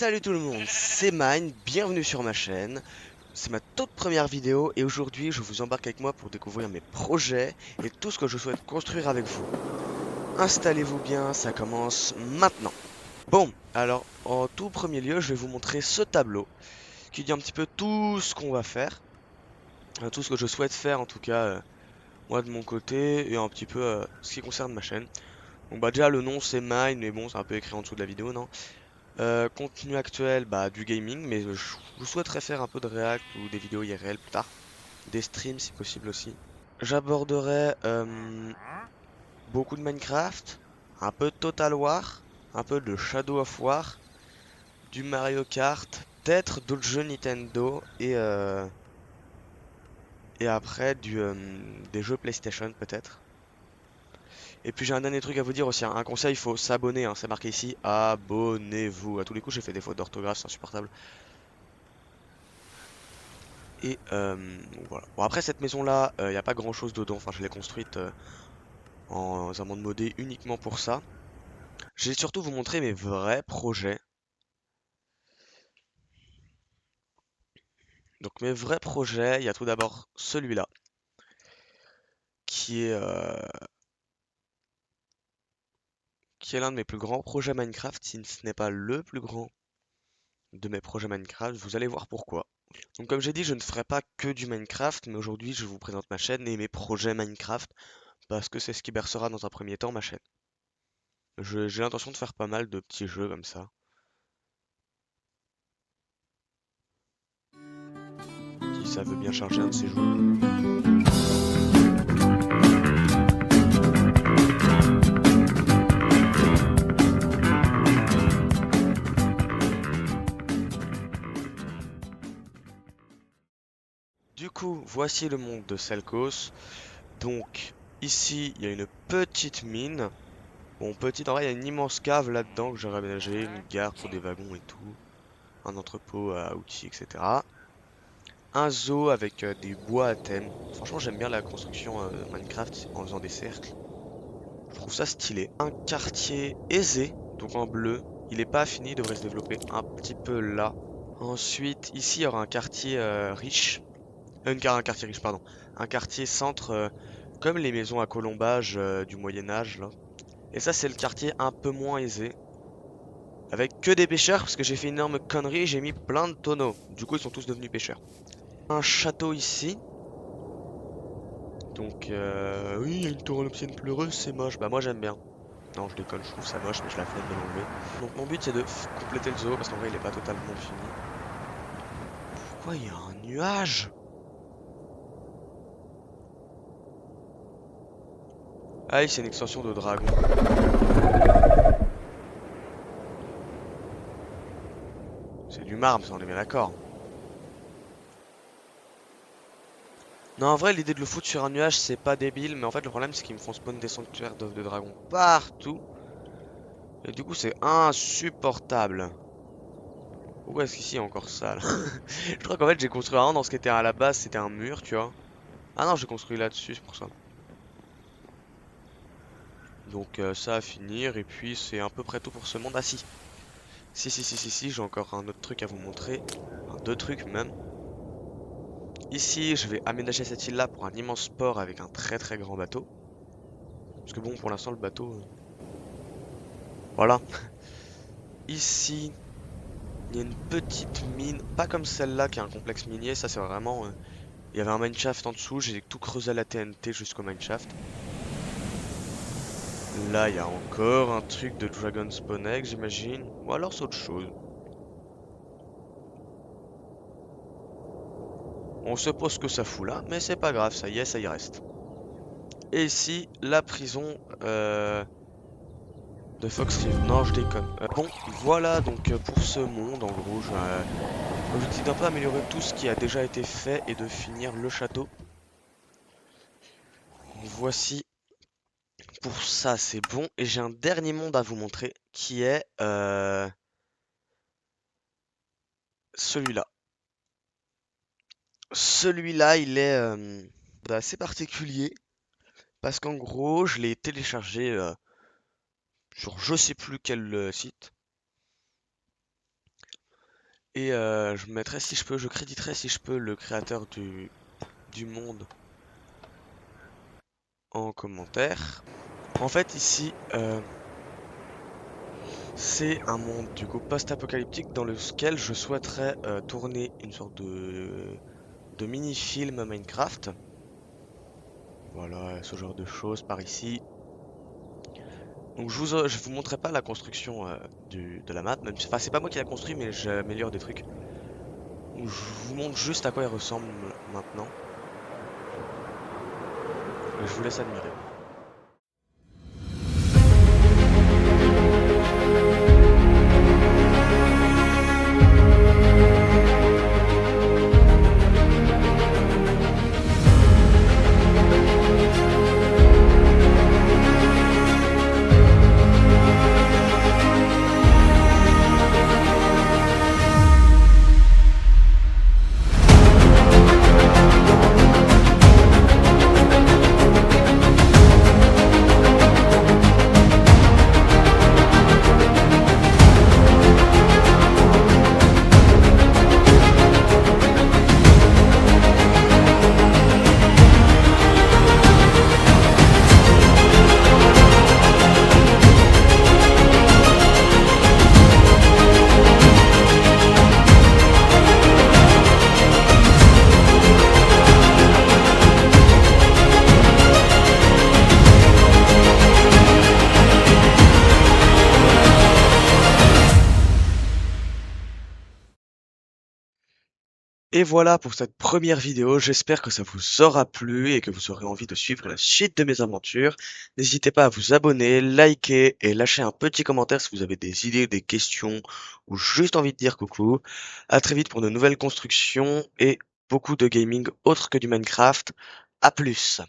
Salut tout le monde, c'est Mine, bienvenue sur ma chaîne. C'est ma toute première vidéo et aujourd'hui je vous embarque avec moi pour découvrir mes projets et tout ce que je souhaite construire avec vous. Installez-vous bien, ça commence maintenant. Bon, alors en tout premier lieu je vais vous montrer ce tableau qui dit un petit peu tout ce qu'on va faire, tout ce que je souhaite faire en tout cas moi de mon côté et un petit peu ce qui concerne ma chaîne. Donc bah déjà le nom c'est Mine mais bon c'est un peu écrit en dessous de la vidéo non? Contenu actuel, bah du gaming, mais je souhaiterais faire un peu de React ou des vidéos IRL plus tard. Des streams si possible aussi. J'aborderai beaucoup de Minecraft, un peu de Total War, un peu de Shadow of War, du Mario Kart, peut-être d'autres jeux Nintendo et après des jeux PlayStation peut-être. Et puis j'ai un dernier truc à vous dire aussi, hein. Un conseil, il faut s'abonner, hein. C'est marqué ici, abonnez-vous. À tous les coups, j'ai fait des fautes d'orthographe, c'est insupportable. Et donc voilà. Bon après cette maison-là, il n'y a pas grand-chose dedans. Enfin, je l'ai construite en un monde modé uniquement pour ça. Je vais surtout vous montrer mes vrais projets. Donc mes vrais projets, il y a tout d'abord celui-là, qui est, euh, qui est l'un de mes plus grands projets Minecraft, si ce n'est pas le plus grand de mes projets Minecraft. Vous allez voir pourquoi. Donc comme j'ai dit, je ne ferai pas que du Minecraft, mais aujourd'hui je vous présente ma chaîne et mes projets Minecraft, parce que c'est ce qui bercera dans un premier temps ma chaîne. J'ai l'intention de faire pas mal de petits jeux comme ça. Si ça veut bien charger un de ces jours. Du coup, voici le monde de Selkos. Donc, ici, il y a une petite mine. Bon, petite, en vrai, il y a une immense cave là-dedans que j'ai aménagé, une gare pour des wagons et tout, un entrepôt à outils, etc. Un zoo avec des bois à thème. Franchement, j'aime bien la construction Minecraft en faisant des cercles. Je trouve ça stylé. Un quartier aisé, donc en bleu. Il n'est pas fini, il devrait se développer un petit peu là. Ensuite, ici, il y aura un quartier riche. Un quartier riche, pardon. Un quartier centre, comme les maisons à colombage du Moyen Âge, là. Et ça, c'est le quartier un peu moins aisé. Avec que des pêcheurs, parce que j'ai fait une énorme connerie, j'ai mis plein de tonneaux. Du coup, ils sont tous devenus pêcheurs. Un château ici. Donc, oui, il y a une tour en obsidienne pleureuse, c'est moche. Bah, moi, j'aime bien. Non, je déconne, je trouve ça moche, mais je la flemme de l'enlever. Donc, mon but, c'est de compléter le zoo, parce qu'en vrai, il est pas totalement fini. Pourquoi il y a un nuage? Ah, c'est une extension de dragon. C'est du marbre, ça, on est bien d'accord. Non, en vrai, l'idée de le foutre sur un nuage, c'est pas débile, mais en fait, le problème, c'est qu'ils me font spawn des sanctuaires d'œufs de dragon partout. Et du coup, c'est insupportable. Pourquoi est-ce qu'ici, il y a encore ça, là? Je crois qu'en fait, j'ai construit un dans ce qui était à la base, c'était un mur, tu vois. Ah non, j'ai construit là-dessus, c'est pour ça. Donc, ça à finir, et puis, c'est à peu près tout pour ce monde. Ah si, si, j'ai encore un autre truc à vous montrer. Enfin, deux trucs même. Ici, je vais aménager cette île-là pour un immense port avec un très grand bateau. Parce que bon, pour l'instant, le bateau... Voilà. Ici, il y a une petite mine, pas comme celle-là qui est un complexe minier, ça c'est vraiment... il y avait un mineshaft en dessous, j'ai tout creusé à la TNT jusqu'au mineshaft. Là, il y a encore un truc de Dragon Spawn Egg, j'imagine. Ou alors c'est autre chose. On se pose que ça fout là, mais c'est pas grave, ça y est, ça y reste. Et ici, la prison de Fox River. Non, je déconne. Bon, voilà donc pour ce monde, en gros, l'objectif d'un peu améliorer tout ce qui a déjà été fait et de finir le château. Voici. Pour ça, c'est bon. Et j'ai un dernier monde à vous montrer qui est celui-là. Celui-là, il est assez particulier parce qu'en gros, je l'ai téléchargé sur je sais plus quel site. Et je mettrai si je peux, je créditerai si je peux le créateur du monde en commentaire. En fait ici c'est un monde du coup post-apocalyptique dans lequel je souhaiterais tourner une sorte de mini-film Minecraft. Voilà, ce genre de choses par ici. Donc je vous montrerai pas la construction de la map, même si, enfin c'est pas moi qui l'a construit mais j'améliore des trucs. Donc, je vous montre juste à quoi il ressemble maintenant et je vous laisse admirer. Et voilà pour cette première vidéo, j'espère que ça vous aura plu et que vous aurez envie de suivre la suite de mes aventures. N'hésitez pas à vous abonner, liker et lâcher un petit commentaire si vous avez des idées, des questions ou juste envie de dire coucou. À très vite pour de nouvelles constructions et beaucoup de gaming autre que du Minecraft. À plus!